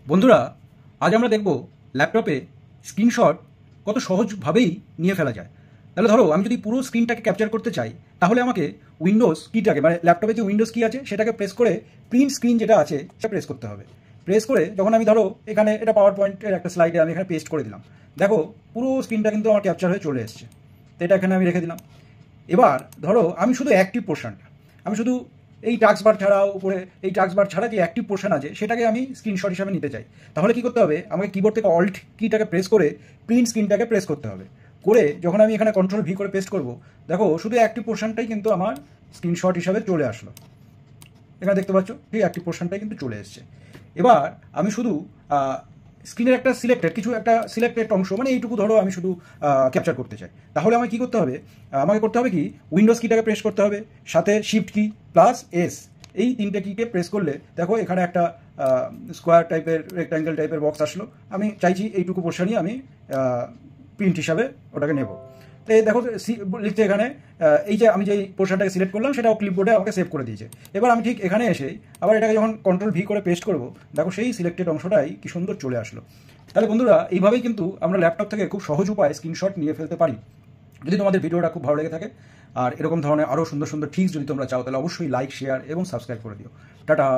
বন্ধুরা, আজ আমরা দেখব ল্যাপটপে স্ক্রিনশট কত সহজভাবেই নিয়ে ফেলা যায়। তাহলে ধরো আমি যদি পুরো স্ক্রিনটাকে ক্যাপচার করতে চাই, তাহলে আমাকে উইন্ডোজ কিটাকে মানে ল্যাপটপে যে উইন্ডোজ কি আছে সেটাকে প্রেস করে প্রিন্ট স্ক্রিন যেটা আছে সেটা প্রেস করতে হবে। প্রেস করে যখন আমি ধরো এখানে এটা পাওয়ার পয়েন্টের একটা স্লাইডে আমি এখানে পেস্ট করে দিলাম, দেখো পুরো স্ক্রিনটা কিন্তু আমার ক্যাপচার হয়ে চলে এসছে। তো এটা এখানে আমি রেখে দিলাম। এবার ধরো আমি শুধু অ্যাক্টিভ পোর্শনটা, আমি শুধু এই টাস্ক বার ছাড়াও উপরে এই টাস্ক বার ছাড়া যে অ্যাক্টিভ পোর্শন আছে সেটাকে আমি স্ক্রিনশট হিসাবে নিতে চাই। তাহলে কি করতে হবে, আমাকে কিবোর্ড থেকে অল্ট কিটাকে প্রেস করে প্রিন্ট স্ক্রিনটাকে প্রেস করতে হবে। করে যখন আমি এখানে কন্ট্রোল ভি করে পেস্ট করব, দেখো শুধু অ্যাক্টিভ পোর্শনটাই কিন্তু আমার স্ক্রিনশট হিসাবে চলে আসলো। এখানে দেখতে পাচ্ছ ঠিক অ্যাক্টিভ পোর্শনটাই কিন্তু চলে এসছে। এবার আমি শুধু স্ক্রিনের একটা সিলেক্টেড অংশ, মানে এইটুকু ধরো আমি শুধু ক্যাপচার করতে চাই। তাহলে আমাকে কী করতে হবে, আমাকে করতে হবে কি উইন্ডোজ কিটাকে প্রেস করতে হবে, সাথে শিফট কি প্লাস এস, এই তিনটে কিকে প্রেস করলে দেখো এখানে একটা স্কোয়ার টাইপের রেক্ট্যাঙ্গেল টাইপের বক্স আসলো। আমি চাইছি এইটুকু পোর্শনই আমি প্রিন্ট হিসাবে ওটাকে নেব। তো এই দেখো লিখতে এখানে এই যে আমি যে পোর্শনটাকে সিলেক্ট করলাম সেটাও ক্লিপবোর্ডে আমাকে সেভ করে দিয়েছে। এবার আমি ঠিক এখানে এসে আবার এটাকে যখন কন্ট্রোল ভি করে পেস্ট করব, দেখো সেই সিলেক্টেড অংশটাই কি সুন্দর চলে আসলো। তাহলে বন্ধুরা, এইভাবেই কিন্তু আমরা ল্যাপটপ থেকে খুব সহজ উপায়ে স্ক্রিনশট নিয়ে ফেলতে পারি। যদি তোমাদের ভিডিওটা খুব ভালো লেগে থাকে আর এরকম ধরনের আরও সুন্দর সুন্দর ট্রিক্স যদি তোমরা চাও, তাহলে অবশ্যই লাইক, শেয়ার এবং সাবস্ক্রাইব করে দিও। টাটা।